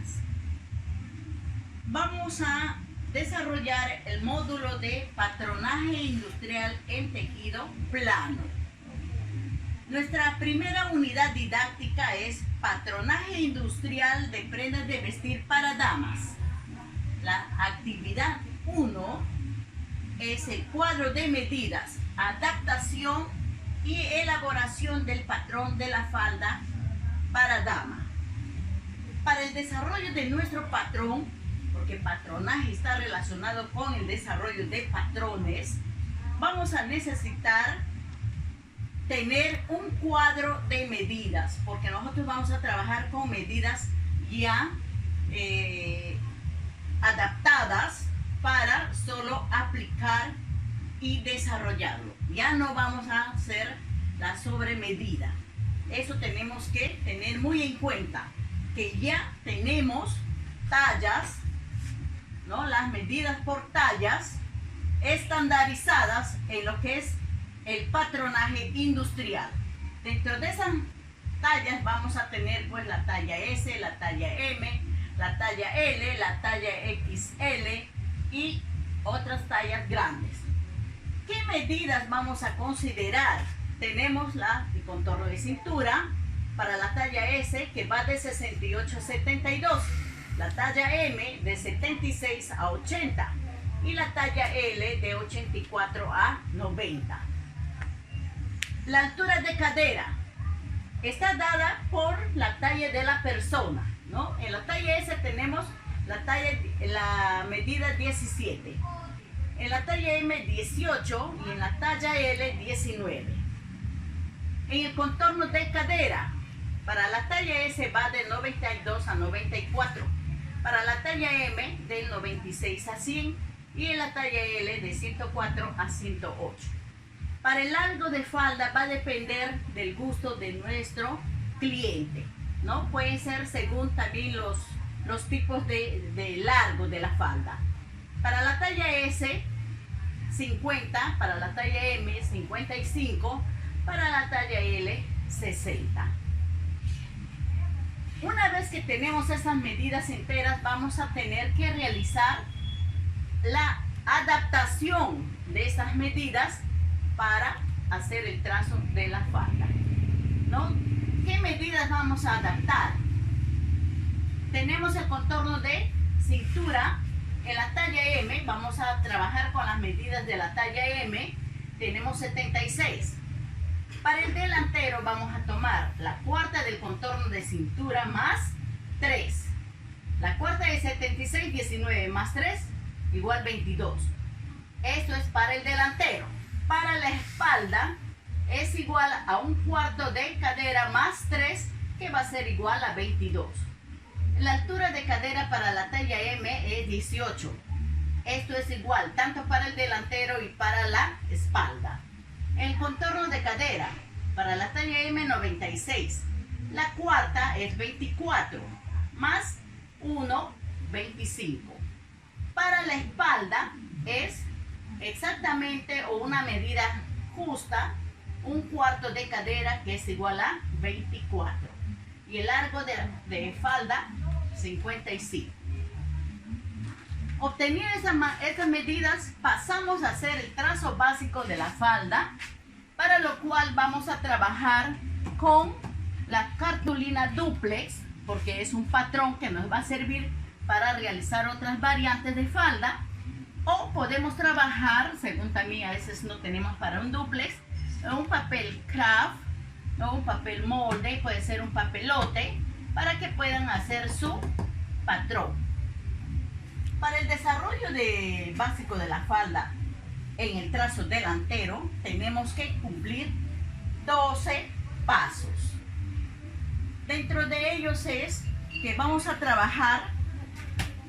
días vamos a desarrollar el módulo de patronaje industrial en tejido plano. Nuestra primera unidad didáctica es patronaje industrial de prendas de vestir para damas. La actividad 1 es el cuadro de medidas, adaptación y elaboración del patrón de la falda para dama. Para el desarrollo de nuestro patrón, porque patronaje está relacionado con el desarrollo de patrones, vamos a necesitar tener un cuadro de medidas, porque nosotros vamos a trabajar con medidas ya adaptadas para solo aplicar y desarrollarlo. Ya no vamos a hacer la sobremedida. Eso tenemos que tener muy en cuenta, que ya tenemos tallas, ¿no? Las medidas por tallas estandarizadas en lo que es el patronaje industrial. Dentro de esas tallas vamos a tener pues la talla S, la talla M, la talla L, la talla XL y otras tallas grandes. ¿Qué medidas vamos a considerar? Tenemos el contorno de cintura para la talla S, que va de 68 a 72, la talla M de 76 a 80 y la talla L de 84 a 90. La altura de cadera está dada por la talla de la persona, ¿no? En la talla S tenemos la medida 17, en la talla M 18 y en la talla L 19. En el contorno de cadera, para la talla S va de 92 a 94, para la talla M del 96 a 100 y en la talla L de 104 a 108. Para el largo de falda va a depender del gusto de nuestro cliente, ¿no? Pueden ser según también los tipos de largo de la falda. Para la talla S, 50, para la talla M, 55, para la talla L, 60. Una vez que tenemos esas medidas enteras, vamos a tener que realizar la adaptación de estas medidas para hacer el trazo de la falda, ¿no? ¿Qué medidas vamos a adaptar? Tenemos el contorno de cintura. En la talla M vamos a trabajar con las medidas de la talla M. Tenemos 76. Para el delantero vamos a tomar la cuarta del contorno de cintura más 3. La cuarta de 76, 19 más 3 igual 22. Esto es para el delantero. Para la espalda es igual a un cuarto de cadera más 3, que va a ser igual a 22. La altura de cadera para la talla M es 18. Esto es igual tanto para el delantero y para la espalda. El contorno de cadera para la talla M 96. La cuarta es 24 más 1, 25. Para la espalda es exactamente o una medida justa, un cuarto de cadera, que es igual a 24. Y el largo de falda 55. Obtenidas estas medidas, pasamos a hacer el trazo básico de la falda, para lo cual vamos a trabajar con la cartulina duplex, porque es un patrón que nos va a servir para realizar otras variantes de falda, o podemos trabajar, según también a veces no tenemos para un duplex, un papel craft o un papel molde, puede ser un papelote, para que puedan hacer su patrón. Para el desarrollo básico de la falda en el trazo delantero, tenemos que cumplir 12 pasos. Dentro de ellos es que vamos a trabajar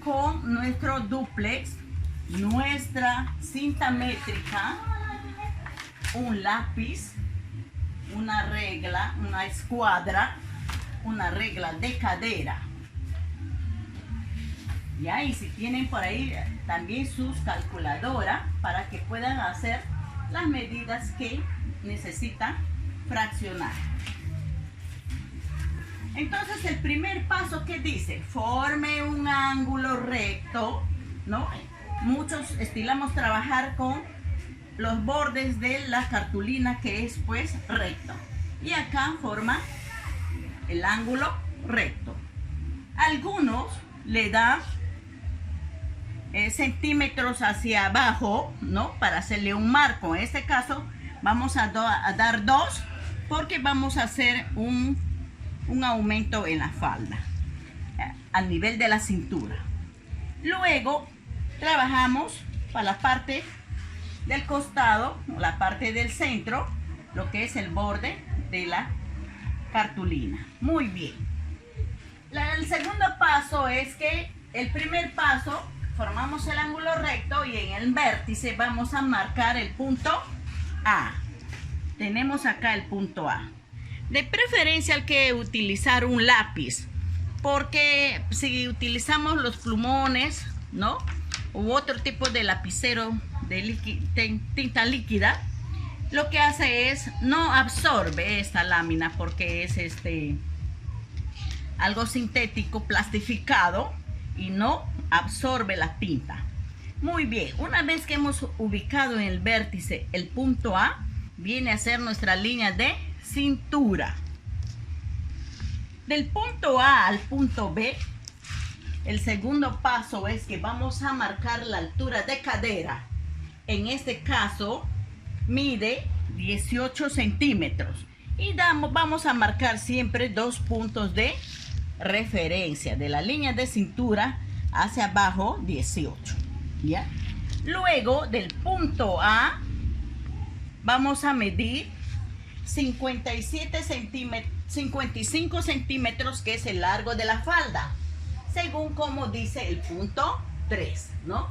con nuestro duplex, nuestra cinta métrica, un lápiz, una regla, una escuadra, una regla de cadera. ¿Ya? Y si tienen por ahí también sus calculadoras para que puedan hacer las medidas que necesitan fraccionar. Entonces el primer paso que dice, forme un ángulo recto, ¿no? Muchos estilamos trabajar con los bordes de la cartulina que es pues recto. Y acá forma el ángulo recto. Algunos le dan centímetros hacia abajo, ¿no? Para hacerle un marco. En este caso vamos a dar 2 porque vamos a hacer un aumento en la falda al nivel de la cintura. Luego trabajamos para la parte del costado, la parte del centro, lo que es el borde de la cartulina. Muy bien. El segundo paso es que el primer paso formamos el ángulo recto y en el vértice vamos a marcar el punto A. Tenemos acá el punto A. De preferencia hay que utilizar un lápiz, porque si utilizamos los plumones, ¿no? U otro tipo de lapicero de tinta líquida, lo que hace es no absorbe esta lámina porque es algo sintético, plastificado, y no absorbe la tinta. Muy bien, una vez que hemos ubicado en el vértice el punto A, viene a ser nuestra línea de cintura. Del punto A al punto B, el segundo paso es que vamos a marcar la altura de cadera. En este caso mide 18 centímetros y vamos a marcar siempre 2 puntos de referencia de la línea de cintura hacia abajo, 18, ¿ya? Luego del punto A vamos a medir 55 centímetros, que es el largo de la falda, según como dice el punto 3, ¿no?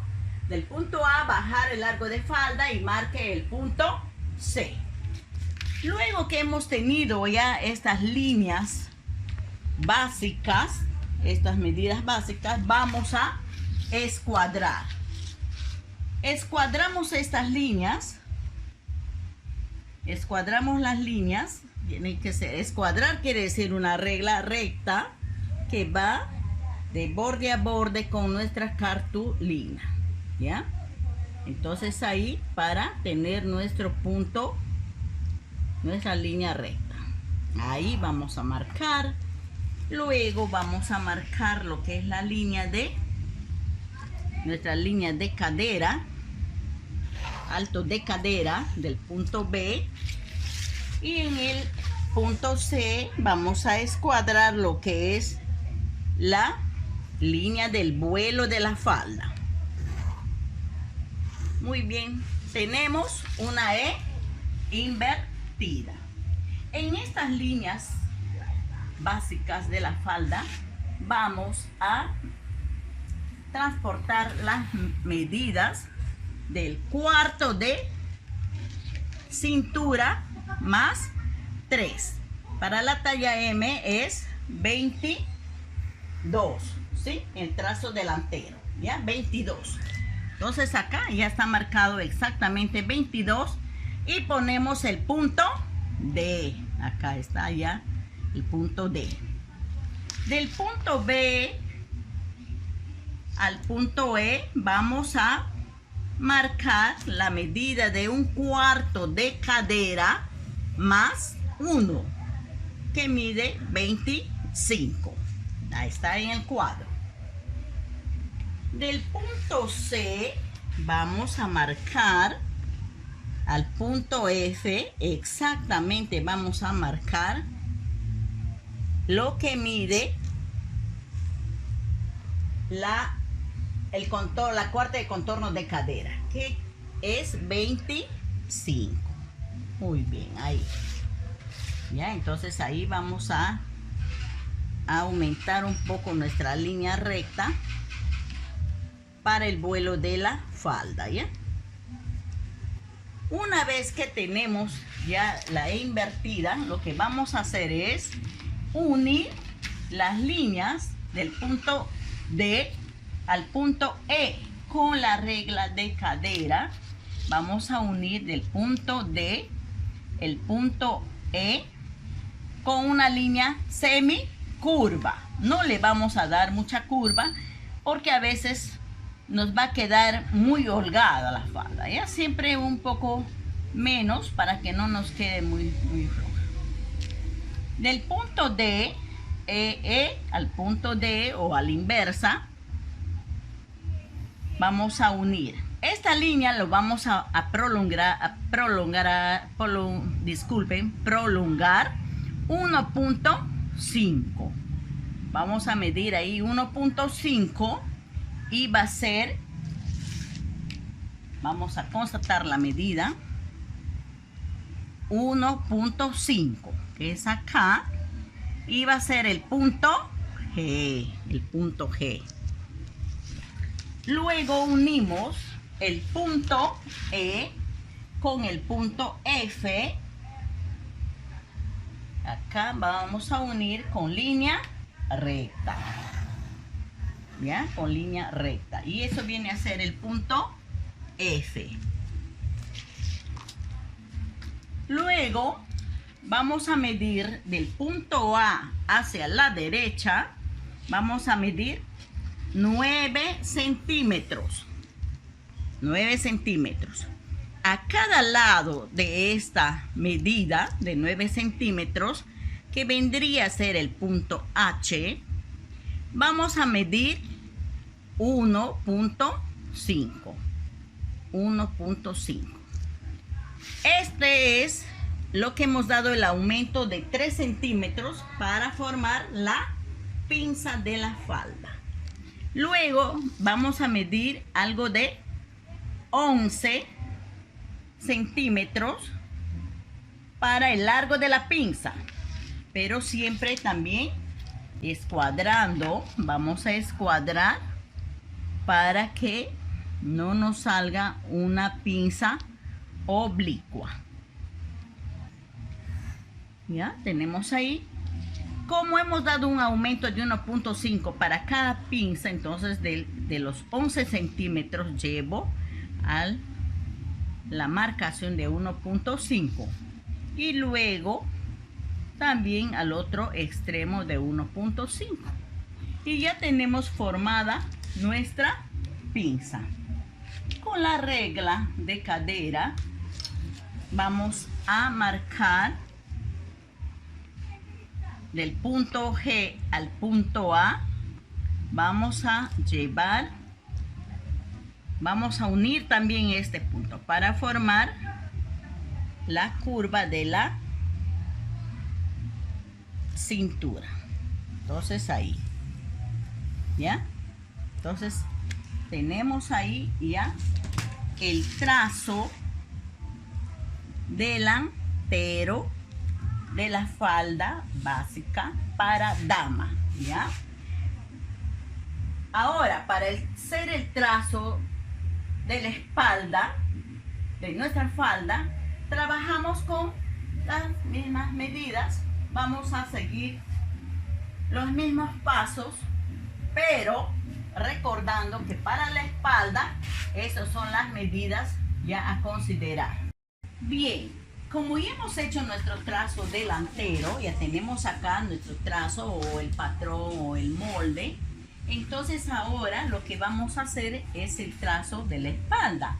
Del punto A bajar el largo de falda y marque el punto C. Luego que hemos tenido ya estas líneas básicas, estas medidas básicas, vamos a escuadrar. Escuadramos estas líneas. Escuadramos las líneas. Tiene que ser, escuadrar quiere decir una regla recta que va de borde a borde con nuestra cartulina, ¿ya? Entonces ahí, para tener nuestro punto, nuestra línea recta, ahí vamos a marcar. Luego vamos a marcar lo que es la línea de nuestra línea de cadera, alto de cadera del punto B, y en el punto C vamos a escuadrar lo que es la línea del vuelo de la falda. Muy bien, tenemos una E invertida. En estas líneas básicas de la falda vamos a transportar las medidas del cuarto de cintura más 3. Para la talla M es 22, ¿sí? El trazo delantero, ¿ya? 22. Entonces acá ya está marcado exactamente 22 y ponemos el punto D. Acá está ya el punto D. Del punto B al punto E vamos a marcar la medida de un cuarto de cadera más 1, que mide 25. Ahí está en el cuadro. Del punto C vamos a marcar al punto F, exactamente vamos a marcar lo que mide la cuarta de contorno de cadera, que es 25. Muy bien, ahí. Ya, entonces ahí vamos a aumentar un poco nuestra línea recta para el vuelo de la falda, ¿ya? Una vez que tenemos ya la invertida, lo que vamos a hacer es unir las líneas del punto D al punto E con la regla de cadera. Vamos a unir del punto D el punto E con una línea semicurva. curva. No le vamos a dar mucha curva porque a veces nos va a quedar muy holgada la falda, ¿ya? Siempre un poco menos para que no nos quede muy floja. Del punto D, al punto D o a la inversa, vamos a unir. Esta línea lo vamos a prolongar 1.5. Vamos a medir ahí 1.5 y va a ser, vamos a constatar la medida, 1.5, que es acá, y va a ser el punto G, Luego unimos el punto E con el punto F. Acá vamos a unir con línea recta. ¿Ya? Con línea recta. Y eso viene a ser el punto F. Luego vamos a medir del punto A hacia la derecha. Vamos a medir 9 centímetros. 9 centímetros. A cada lado de esta medida de 9 centímetros, que vendría a ser el punto H, vamos a medir 1.5. 1.5. Este es lo que hemos dado el aumento de 3 centímetros para formar la pinza de la falda. Luego vamos a medir algo de 11 centímetros para el largo de la pinza, pero siempre también escuadrando. Vamos a escuadrar para que no nos salga una pinza oblicua. Ya tenemos ahí. Como hemos dado un aumento de 1.5 para cada pinza, entonces de los 11 centímetros llevo a la marcación de 1.5 y luego también al otro extremo de 1.5 y ya tenemos formada nuestra pinza. Con la regla de cadera vamos a marcar del punto G al punto A. Vamos a llevar, vamos a unir también este punto para formar la curva de la cintura. Entonces ahí, ¿ya? Entonces tenemos ahí ya el trazo delantero de la falda básica para dama, ¿ya? Ahora, para hacer el trazo de la espalda de nuestra falda, trabajamos con las mismas medidas. Vamos a seguir los mismos pasos, pero recordando que para la espalda, esas son las medidas ya a considerar. Bien. Como ya hemos hecho nuestro trazo delantero, ya tenemos acá nuestro trazo o el patrón o el molde, entonces ahora lo que vamos a hacer es el trazo de la espalda.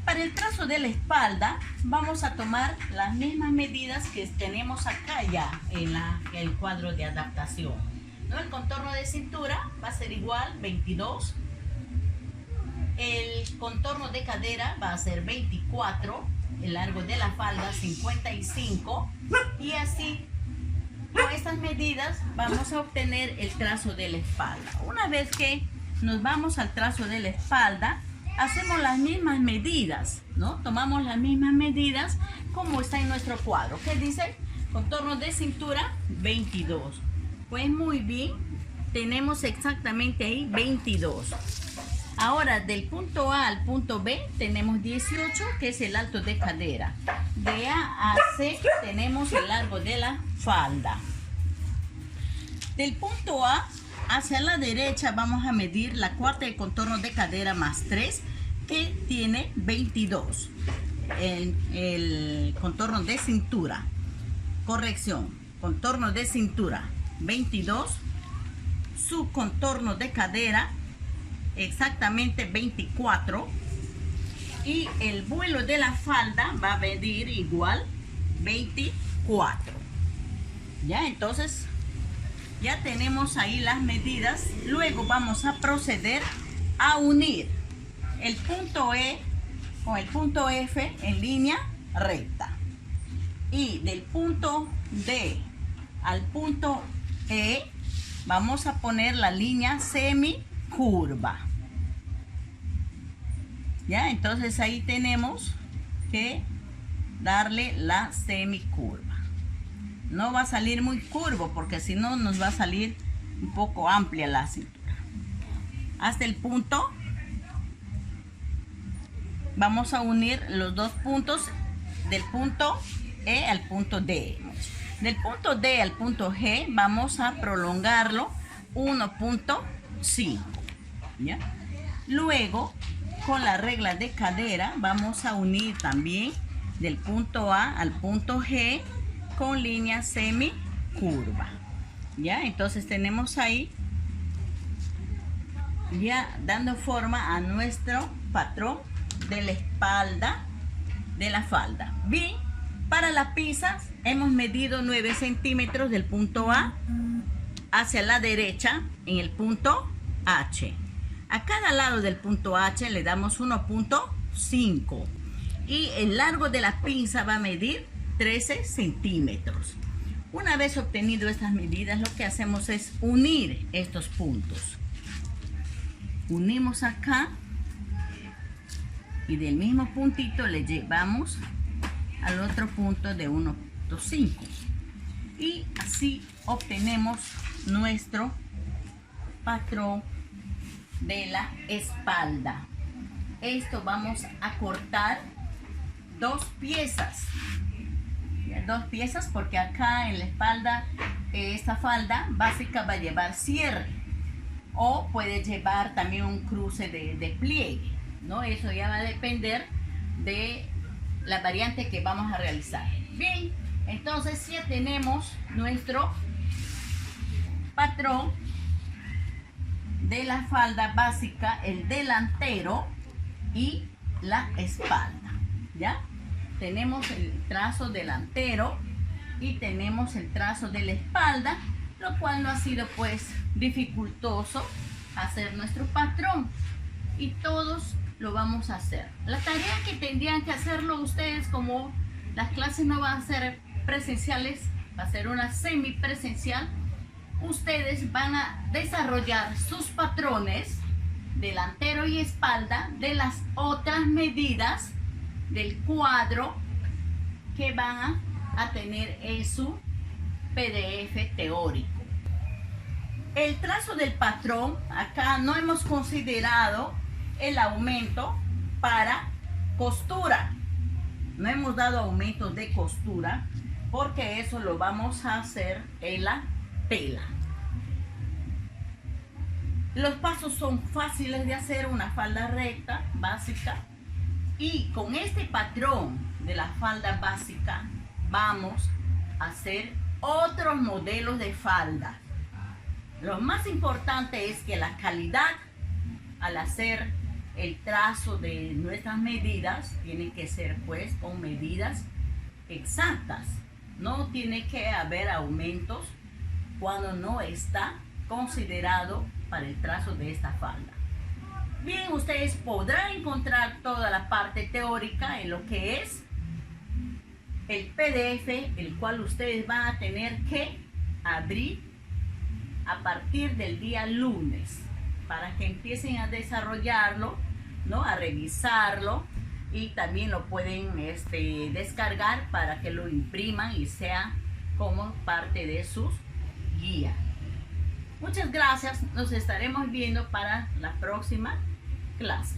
Para el trazo de la espalda vamos a tomar las mismas medidas que tenemos acá ya en el cuadro de adaptación, ¿no? El contorno de cintura va a ser igual, 22. El contorno de cadera va a ser 24. El largo de la falda 55 y así con estas medidas vamos a obtener el trazo de la espalda. Una vez que nos vamos al trazo de la espalda, hacemos las mismas medidas, ¿no? Tomamos las mismas medidas como está en nuestro cuadro. ¿Qué dice? Contorno de cintura 22. Pues muy bien, tenemos exactamente ahí 22. Ahora, del punto A al punto B tenemos 18, que es el alto de cadera. De A a C tenemos el largo de la falda. Del punto A hacia la derecha vamos a medir la cuarta de contorno de cadera más 3, que tiene 22. El contorno de cintura. Corrección contorno de cintura 22, su contorno de cadera exactamente 24 y el vuelo de la falda va a medir igual 24. Ya, entonces ya tenemos ahí las medidas. Luego vamos a proceder a unir el punto E con el punto F en línea recta, y del punto D al punto E vamos a poner la línea semicurva. Ya, entonces ahí tenemos que darle la semicurva. No va a salir muy curvo porque si no nos va a salir un poco amplia la cintura. Hasta el punto vamos a unir los dos puntos del punto E al punto D. Del punto D al punto G vamos a prolongarlo 1.5. ¿Ya? Luego, con la regla de cadera, vamos a unir también del punto A al punto G con línea semicurva. ¿Ya? Entonces tenemos ahí ya dando forma a nuestro patrón de la espalda de la falda. Bien, para las pinzas hemos medido 9 centímetros del punto A hacia la derecha en el punto H. A cada lado del punto H le damos 1.5 y el largo de la pinza va a medir 13 centímetros. Una vez obtenido estas medidas, lo que hacemos es unir estos puntos. Unimos acá y del mismo puntito le llevamos al otro punto de 1.5 y así obtenemos nuestro patrón de la espalda. Esto vamos a cortar dos piezas porque acá en la espalda esta falda básica va a llevar cierre o puede llevar también un cruce de pliegue, ¿no? Eso ya va a depender de la variante que vamos a realizar. Bien, entonces ya tenemos nuestro patrón de la falda básica, el delantero y la espalda. ¿Ya? Tenemos el trazo delantero y tenemos el trazo de la espalda, lo cual no ha sido pues dificultoso hacer nuestro patrón y todos lo vamos a hacer. La tarea que tendrían que hacerlo ustedes, como las clases no van a ser presenciales, va a ser una semipresencial, ustedes van a desarrollar sus patrones delantero y espalda de las otras medidas del cuadro que van a tener en su PDF teórico. El trazo del patrón, acá no hemos considerado el aumento para costura. No hemos dado aumento de costura porque eso lo vamos a hacer en la tela. Los pasos son fáciles de hacer, una falda recta básica, y con este patrón de la falda básica vamos a hacer otros modelos de falda. Lo más importante es que la calidad al hacer el trazo de nuestras medidas tiene que ser pues con medidas exactas. No tiene que haber aumentos cuando no está considerado para el trazo de esta falda. Bien, ustedes podrán encontrar toda la parte teórica en lo que es el PDF, el cual ustedes van a tener que abrir a partir del día lunes para que empiecen a desarrollarlo, ¿no? A revisarlo, y también lo pueden descargar para que lo impriman y sea como parte de sus guías. Muchas gracias, nos estaremos viendo para la próxima clase.